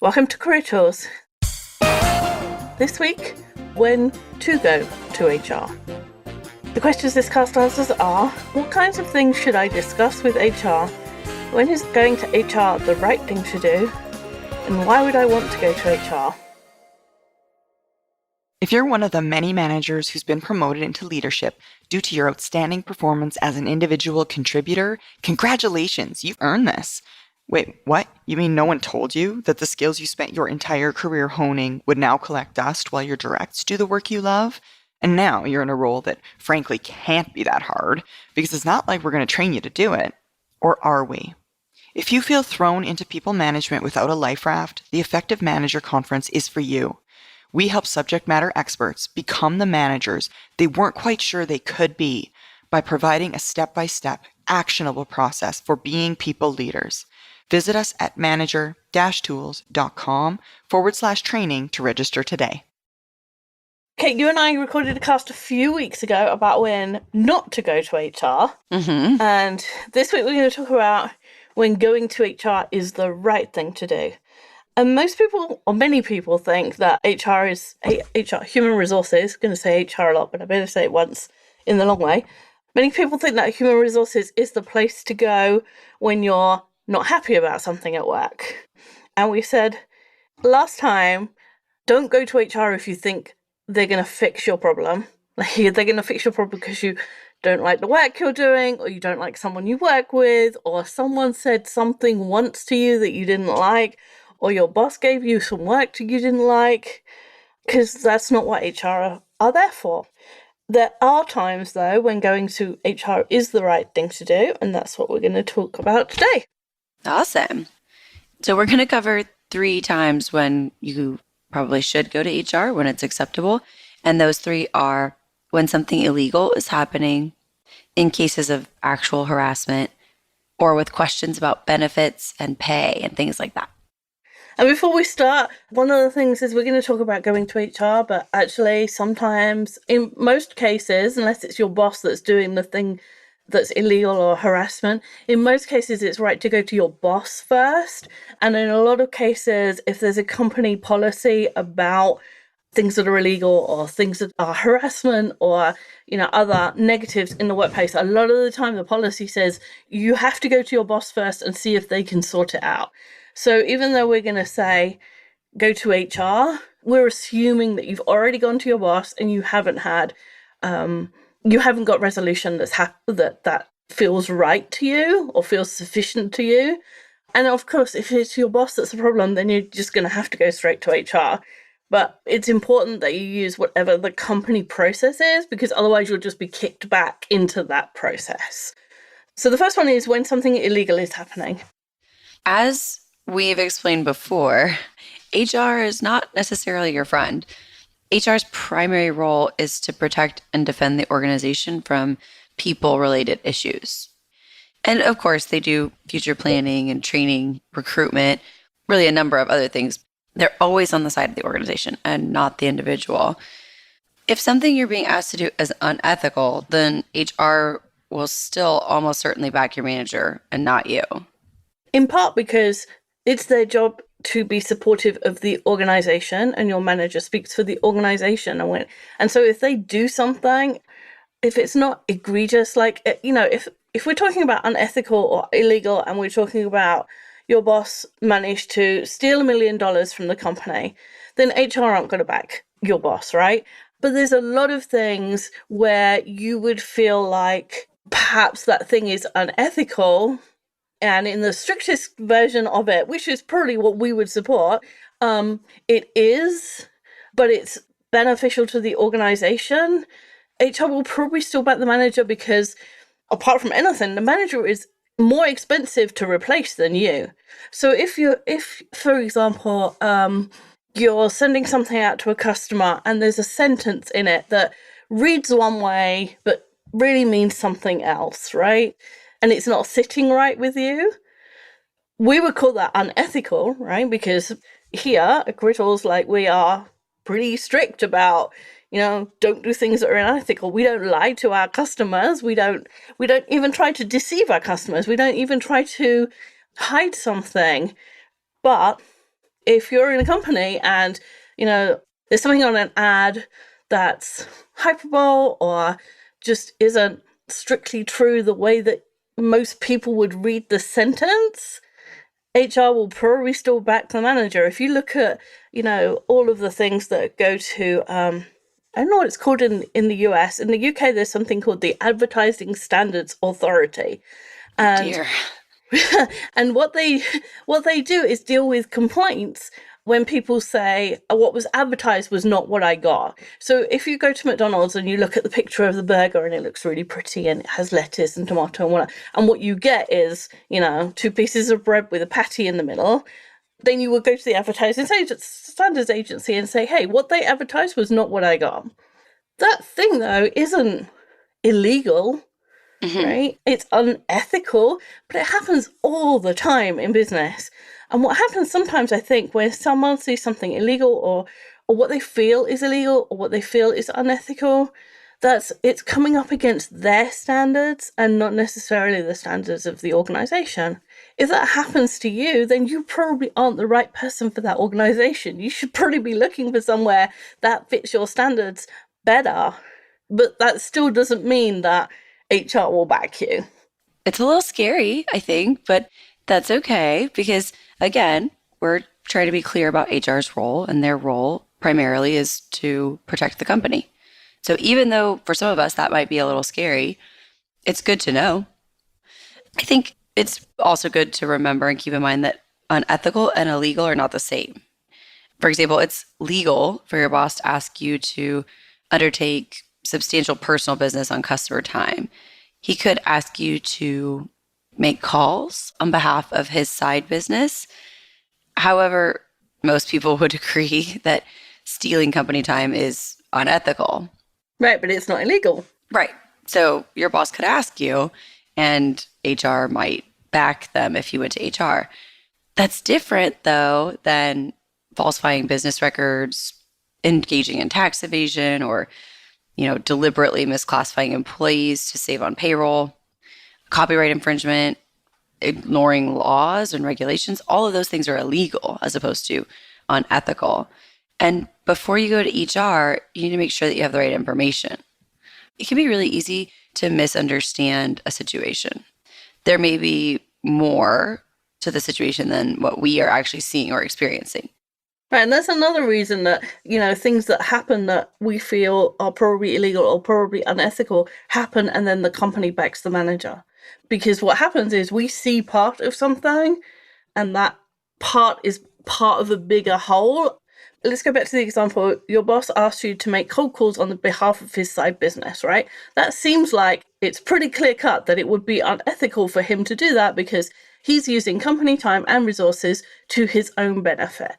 Welcome to Career Tours. This week, when to go to HR. The questions this cast answers are, what kinds of things should I discuss with HR? When is going to HR the right thing to do? And why would I want to go to HR? If you're one of the many managers who's been promoted into leadership due to your outstanding performance as an individual contributor, congratulations, you've earned this. Wait, what? You mean no one told you that the skills you spent your entire career honing would now collect dust while your directs do the work you love? And now you're in a role that frankly can't be that hard because it's not like we're going to train you to do it. Or are we? If you feel thrown into people management without a life raft, the Effective Manager Conference is for you. We help subject matter experts become the managers they weren't quite sure they could be by providing a step-by-step, actionable process for being people leaders. Visit us at manager-tools.com/training to register today. Kate, you and I recorded a cast a few weeks ago about when not to go to HR. And this week we're going to talk about when going to HR is the right thing to do. And most people, or many people, think that HR is human resources. I'm going to say HR a lot, but I better say it once in the long way. Many people think that human resources is the place to go when you're not happy about something at work. And we said last time, don't go to HR if you think they're going to fix your problem. Like, they're going to fix your problem because you don't like the work you're doing, or you don't like someone you work with, or someone said something once to you that you didn't like, or your boss gave you some work that you didn't like, because that's not what HR are there for. There are times, though, when going to HR is the right thing to do, and that's what we're going to talk about today. Awesome. So we're going to cover 3 times when you probably should go to HR, when it's acceptable. And those 3 are when something illegal is happening, in cases of actual harassment, or with questions about benefits and pay and things like that. And before we start, one of the things is we're going to talk about going to HR, but actually sometimes, in most cases, unless it's your boss that's doing the thing that's illegal or harassment, in most cases it's right to go to your boss first. And in a lot of cases, if there's a company policy about things that are illegal or things that are harassment or, other negatives in the workplace, a lot of the time the policy says you have to go to your boss first and see if they can sort it out. So even though we're going to say go to HR, we're assuming that you've already gone to your boss and you haven't had, you haven't got resolution that feels right to you or feels sufficient to you. And of course, if it's your boss that's the problem, then you're just going to have to go straight to HR. But it's important that you use whatever the company process is, because otherwise you'll just be kicked back into that process. So the first one is when something illegal is happening. As we've explained before, HR is not necessarily your friend. HR's primary role is to protect and defend the organization from people-related issues. And of course, they do future planning and training, recruitment, really a number of other things. They're always on the side of the organization and not the individual. If something you're being asked to do is unethical, then HR will still almost certainly back your manager and not you. In part because it's their job to be supportive of the organization, and your manager speaks for the organization. And so if they do something, if it's not egregious, like, if we're talking about unethical or illegal and we're talking about your boss managed to steal $1 million from the company, then HR aren't going to back your boss, right? But there's a lot of things where you would feel like perhaps that thing is unethical. And in the strictest version of it, which is probably what we would support, it is, but it's beneficial to the organization. HR will probably still back the manager because, apart from anything, the manager is more expensive to replace than you. So if for example, you're sending something out to a customer and there's a sentence in it that reads one way but really means something else, right? And it's not sitting right with you, we would call that unethical, right? Because here at Career Tools, like, we are pretty strict about, don't do things that are unethical. We don't lie to our customers. We don't even try to deceive our customers. We don't even try to hide something. But if you're in a company and, there's something on an ad that's hyperbole or just isn't strictly true the way that most people would read the sentence, HR will probably still back the manager. If you look at, all of the things that go to, I don't know what it's called in the US. In the UK, there's something called the Advertising Standards Authority. And Dear. and what they do is deal with complaints when people say what was advertised was not what I got. So if you go to McDonald's and you look at the picture of the burger and it looks really pretty and it has lettuce and tomato and what you get is, 2 pieces of bread with a patty in the middle, then you would go to the Advertising Standards Agency and say, hey, what they advertised was not what I got. That thing, though, isn't illegal. Right? It's unethical, but it happens all the time in business. And what happens sometimes, I think, when someone sees something illegal or what they feel is illegal or what they feel is unethical, it's coming up against their standards and not necessarily the standards of the organization. If that happens to you, then you probably aren't the right person for that organization. You should probably be looking for somewhere that fits your standards better. But that still doesn't mean that HR will back you. It's a little scary, I think, but that's okay because, again, we're trying to be clear about HR's role, and their role primarily is to protect the company. So even though for some of us that might be a little scary, it's good to know. I think it's also good to remember and keep in mind that unethical and illegal are not the same. For example, it's legal for your boss to ask you to undertake substantial personal business on customer time. He could ask you to make calls on behalf of his side business. However, most people would agree that stealing company time is unethical. Right, but it's not illegal. Right. So your boss could ask you, and HR might back them if you went to HR. That's different, though, than falsifying business records, engaging in tax evasion, or deliberately misclassifying employees to save on payroll, copyright infringement, ignoring laws and regulations. All of those things are illegal as opposed to unethical. And before you go to HR, you need to make sure that you have the right information. It can be really easy to misunderstand a situation. There may be more to the situation than what we are actually seeing or experiencing. Right, and that's another reason that, things that happen that we feel are probably illegal or probably unethical happen, and then the company backs the manager. Because what happens is we see part of something, and that part is part of a bigger whole. Let's go back to the example. Your boss asked you to make cold calls on the behalf of his side business, right? That seems like it's pretty clear cut that it would be unethical for him to do that because he's using company time and resources to his own benefit.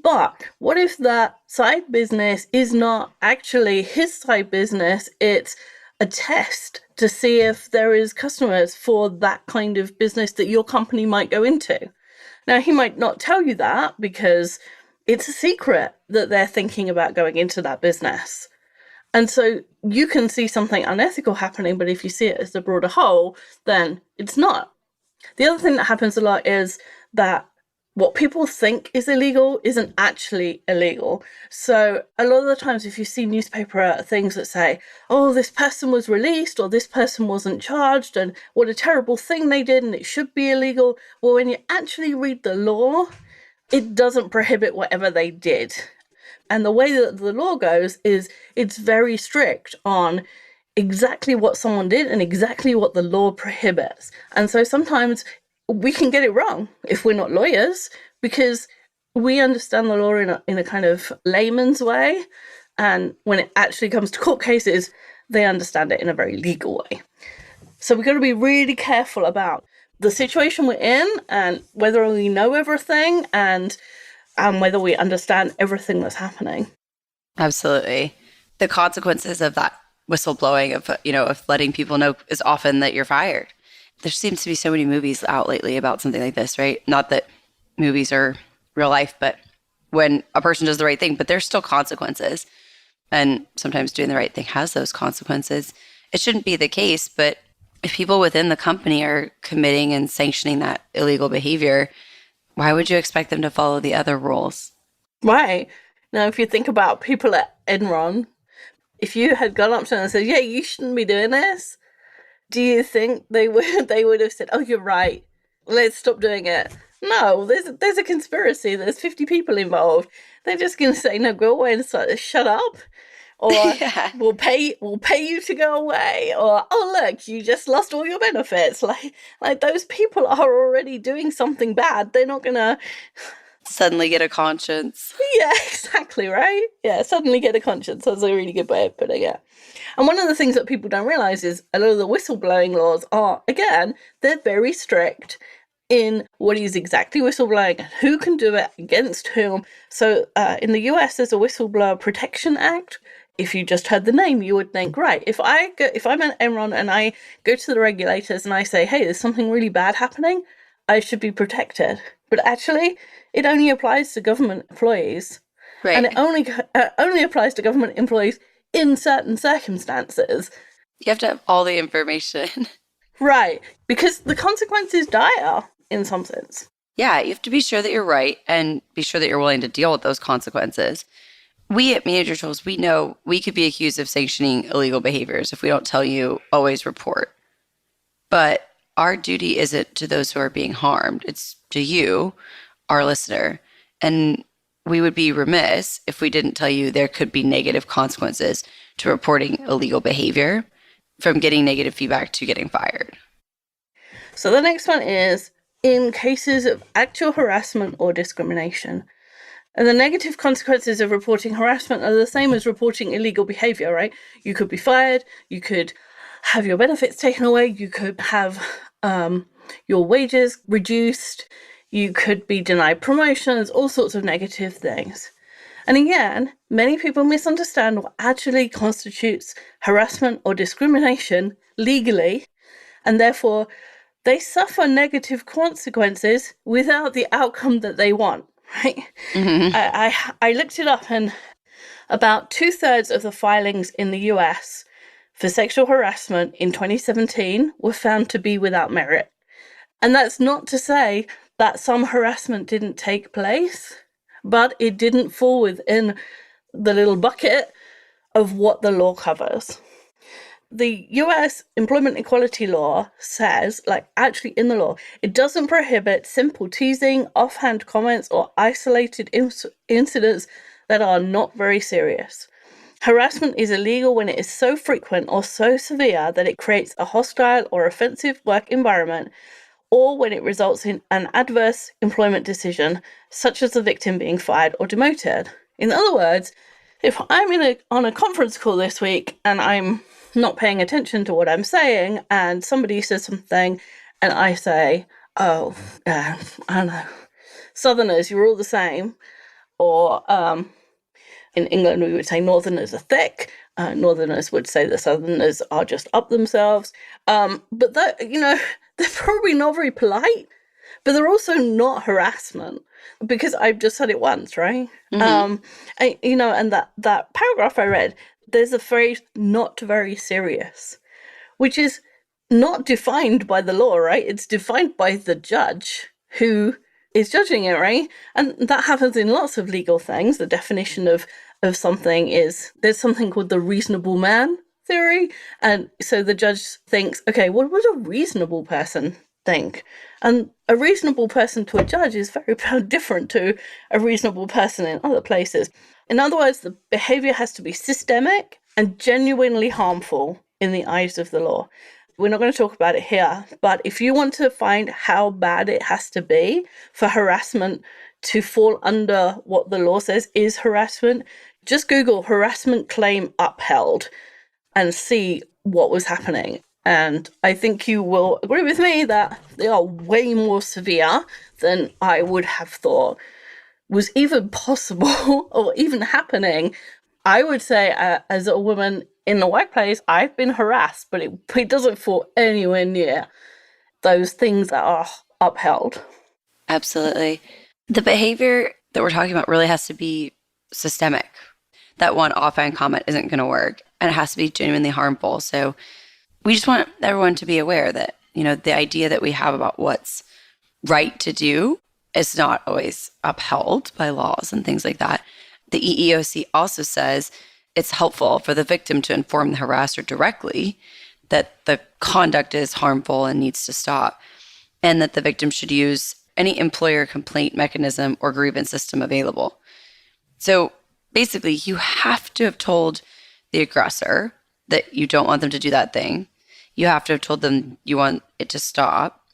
But what if that side business is not actually his side business? It's a test to see if there is customers for that kind of business that your company might go into. Now, he might not tell you that because it's a secret that they're thinking about going into that business. And so you can see something unethical happening, but if you see it as the broader whole, then it's not. The other thing that happens a lot is that what people think is illegal isn't actually illegal. So a lot of the times if you see newspaper things that say, oh, this person was released or this person wasn't charged and what a terrible thing they did and it should be illegal. Well, when you actually read the law, it doesn't prohibit whatever they did. And the way that the law goes is it's very strict on exactly what someone did and exactly what the law prohibits. And so sometimes we can get it wrong if we're not lawyers because we understand the law in a kind of layman's way. And when it actually comes to court cases, they understand it in a very legal way. So we've got to be really careful about the situation we're in and whether we know everything and whether we understand everything that's happening. Absolutely. The consequences of that whistleblowing of letting people know is often that you're fired. There seems to be so many movies out lately about something like this, right? Not that movies are real life, but when a person does the right thing, but there's still consequences. And sometimes doing the right thing has those consequences. It shouldn't be the case, but if people within the company are committing and sanctioning that illegal behavior, Why would you expect them to follow the other rules? Right. Now, if you think about people at Enron, if you had gone up to them and said, yeah, you shouldn't be doing this, do you think they would have said, oh, you're right, let's stop doing it? No, there's a conspiracy. There's 50 people involved. They're just going to say, no, go away and shut up. Or Yeah. we'll pay you to go away. Or, oh, look, you just lost all your benefits. Like those people are already doing something bad. They're not going to... Suddenly get a conscience. Yeah, exactly, right? Yeah, suddenly get a conscience. That's a really good way of putting it. And one of the things that people don't realize is a lot of the whistleblowing laws are, again, they're very strict in what is exactly whistleblowing and who can do it against whom. So in the US, there's a Whistleblower Protection Act. If you just heard the name, you would think, right, if I'm an Enron and I go to the regulators and I say, hey, there's something really bad happening, I should be protected. But actually, it only applies to government employees. Right. And it only applies to government employees in certain circumstances. You have to have all the information. Right. Because the consequence is dire in some sense. Yeah, you have to be sure that you're right and be sure that you're willing to deal with those consequences. We at Manager Tools, we know we could be accused of sanctioning illegal behaviors if we don't tell you, always report. But our duty isn't to those who are being harmed. It's to you, our listener. And we would be remiss if we didn't tell you there could be negative consequences to reporting illegal behavior, from getting negative feedback to getting fired. So the next one is in cases of actual harassment or discrimination. And the negative consequences of reporting harassment are the same as reporting illegal behavior, right? You could be fired, you could have your benefits taken away, you could have your wages reduced, you could be denied promotions, all sorts of negative things. And again, many people misunderstand what actually constitutes harassment or discrimination legally, and therefore they suffer negative consequences without the outcome that they want, right? Mm-hmm. I looked it up, and about 2/3 of the filings in the US for sexual harassment in 2017 were found to be without merit. And that's not to say that some harassment didn't take place, but it didn't fall within the little bucket of what the law covers. The US employment equality law says, like actually in the law, it doesn't prohibit simple teasing, offhand comments, or isolated incidents that are not very serious. Harassment is illegal when it is so frequent or so severe that it creates a hostile or offensive work environment, or when it results in an adverse employment decision, such as the victim being fired or demoted. In other words, if I'm on a conference call this week and I'm not paying attention to what I'm saying and somebody says something and I say, oh, I don't know, Southerners, you're all the same. Or in England, we would say Northerners are thick. Northerners would say the Southerners are just up themselves. But that, they're probably not very polite, but they're also not harassment because I've just said it once, right? Mm-hmm. And that paragraph I read, there's a phrase, not very serious, which is not defined by the law, right? It's defined by the judge who is judging it, right? And that happens in lots of legal things. The definition of something is, there's something called the reasonable man theory. And so the judge thinks, okay, what would a reasonable person think? And a reasonable person to a judge is very different to a reasonable person in other places. In other words, the behavior has to be systemic and genuinely harmful in the eyes of the law. We're not going to talk about it here, but if you want to find how bad it has to be for harassment to fall under what the law says is harassment, just Google harassment claim upheld and see what was happening. And I think you will agree with me that they are way more severe than I would have thought was even possible or even happening. I would say as a woman in the workplace, I've been harassed, but it doesn't fall anywhere near those things that are upheld. Absolutely. The behavior that we're talking about really has to be systemic. That one offhand comment isn't going to work, and it has to be genuinely harmful. So we just want everyone to be aware that, the idea that we have about what's right to do It's not always upheld by laws and things like that. The EEOC also says it's helpful for the victim to inform the harasser directly that the conduct is harmful and needs to stop, and that the victim should use any employer complaint mechanism or grievance system available. So basically, you have to have told the aggressor that you don't want them to do that thing. You have to have told them you want it to stop.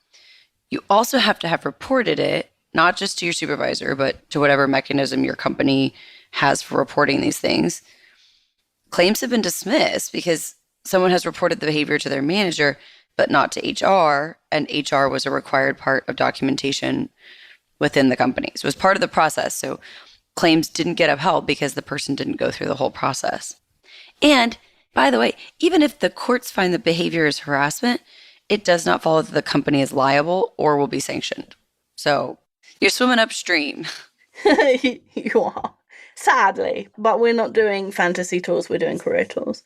You also have to have reported it, not just to your supervisor, but to whatever mechanism your company has for reporting these things. Claims have been dismissed because someone has reported the behavior to their manager, but not to HR, and HR was a required part of documentation within the company. So it was part of the process. So claims didn't get upheld because the person didn't go through the whole process. And by the way, even if the courts find the behavior is harassment, it does not follow that the company is liable or will be sanctioned. So you're swimming upstream. You are. Sadly, but we're not doing fantasy tours, we're doing career tours.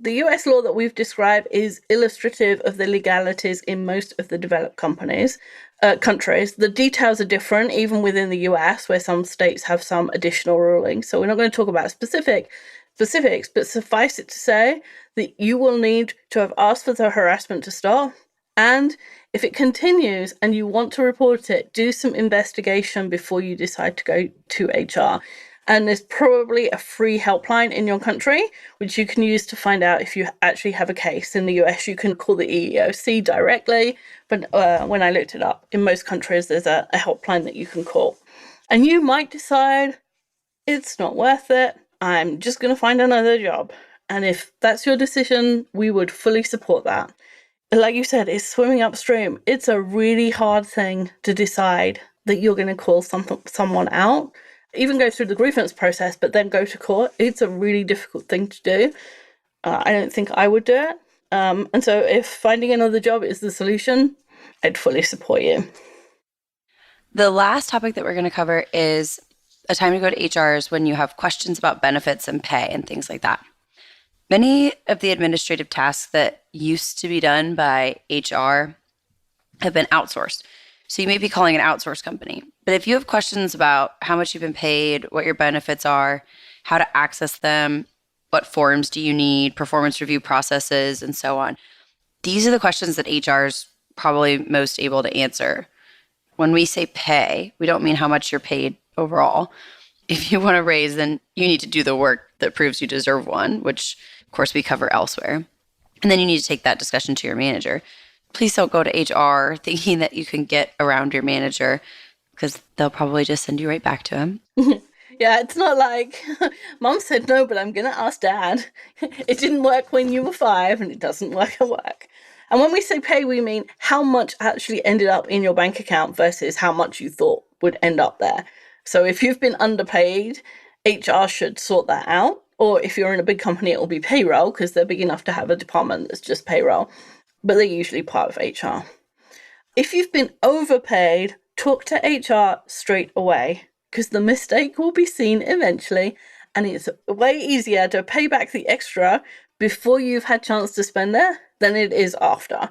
The US law that we've described is illustrative of the legalities in most of the developed countries. The details are different, even within the US, where some states have some additional rulings. So we're not going to talk about specifics, but suffice it to say that you will need to have asked for the harassment to stop. And if it continues and you want to report it, do some investigation before you decide to go to HR. And there's probably a free helpline in your country, which you can use to find out if you actually have a case. In the US, you can call the EEOC directly. But when I looked it up, in most countries, there's a helpline that you can call. And you might decide, it's not worth it. I'm just going to find another job. And if that's your decision, we would fully support that. Like you said, it's swimming upstream. It's a really hard thing to decide that you're going to call someone out, even go through the grievance process, but then go to court. It's a really difficult thing to do. I don't think I would do it. And so if finding another job is the solution, I'd fully support you. The last topic that we're going to cover is a time to go to HR is when you have questions about benefits and pay and things like that. Many of the administrative tasks that used to be done by HR have been outsourced. So you may be calling an outsourced company. But if you have questions about how much you've been paid, what your benefits are, how to access them, what forms do you need, performance review processes, and so on, these are the questions that HR is probably most able to answer. When we say pay, we don't mean how much you're paid overall. If you want a raise, then you need to do the work that proves you deserve one, which of course we cover elsewhere. And then you need to take that discussion to your manager. Please don't go to HR thinking that you can get around your manager, because they'll probably just send you right back to him. Yeah, it's not like, Mom said no, but I'm going to ask Dad. It didn't work when you were 5, and it doesn't work at work. And when we say pay, we mean how much actually ended up in your bank account versus how much you thought would end up there. So if you've been underpaid, HR should sort that out. Or if you're in a big company, it will be payroll, because they're big enough to have a department that's just payroll. But they're usually part of HR. If you've been overpaid, talk to HR straight away, because the mistake will be seen eventually, and it's way easier to pay back the extra before you've had chance to spend it than it is after.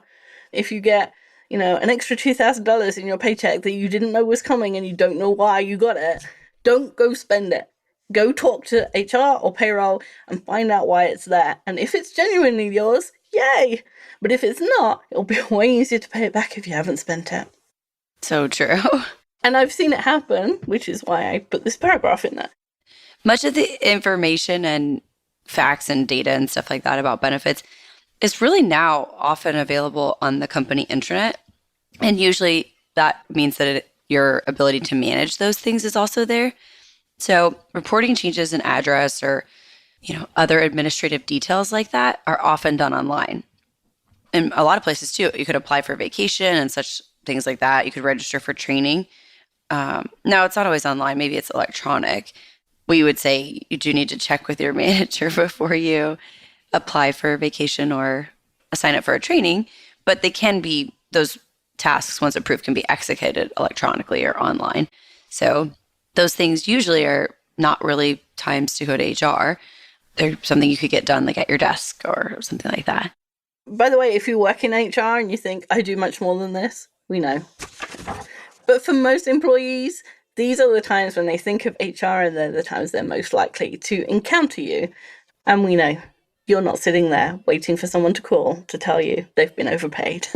If you get, an extra $2,000 in your paycheck that you didn't know was coming and you don't know why you got it, don't go spend it. Go talk to HR or payroll and find out why it's there. And if it's genuinely yours, yay! But if it's not, it'll be way easier to pay it back if you haven't spent it. So true. And I've seen it happen, which is why I put this paragraph in there. Much of the information and facts and data and stuff like that about benefits is really now often available on the company intranet. And usually that means that your ability to manage those things is also there. So reporting changes in address or, other administrative details like that are often done online. In a lot of places too, you could apply for vacation and such things like that. You could register for training. Now, it's not always online. Maybe it's electronic. We would say you do need to check with your manager before you apply for vacation or sign up for a training. But those tasks, once approved, can be executed electronically or online. So those things usually are not really times to go to HR. They're something you could get done like at your desk or something like that. By the way, if you work in HR and you think, I do much more than this, we know. But for most employees, these are the times when they think of HR, and they're the times they're most likely to encounter you. And we know you're not sitting there waiting for someone to call to tell you they've been overpaid.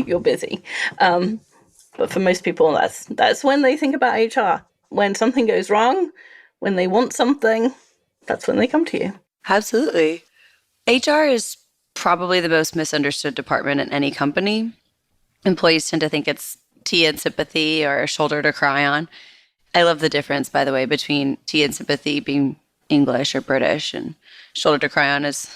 You're busy. But for most people, that's when they think about HR. When something goes wrong, when they want something, that's when they come to you. Absolutely. HR is probably the most misunderstood department in any company. Employees tend to think it's tea and sympathy or a shoulder to cry on. I love the difference, by the way, between tea and sympathy being English or British and shoulder to cry on is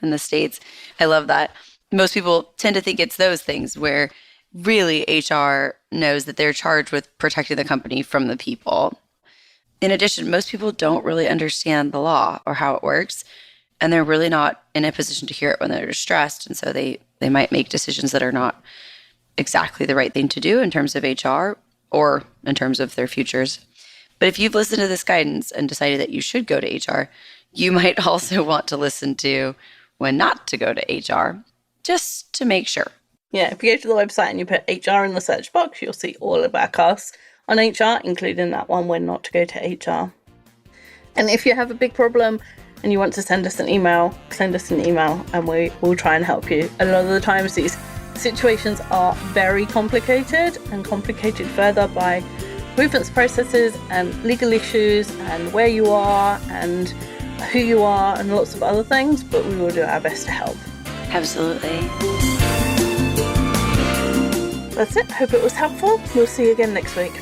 in the States. I love that. Most people tend to think it's those things, where really HR knows that they're charged with protecting the company from the people. In addition, most people don't really understand the law or how it works, and they're really not in a position to hear it when they're stressed. And so they might make decisions that are not exactly the right thing to do in terms of HR or in terms of their futures. But if you've listened to this guidance and decided that you should go to HR, you might also want to listen to when not to go to HR, just to make sure. Yeah, if you go to the website and you put HR in the search box, you'll see all of our casts on HR, including that one when not to go to HR. And if you have a big problem and you want to send us an email, and we'll try and help you. A lot of the times these situations are very complicated, and complicated further by grievance processes and legal issues and where you are and who you are and lots of other things, but we will do our best to help. Absolutely. That's it. Hope it was helpful. We'll see you again next week.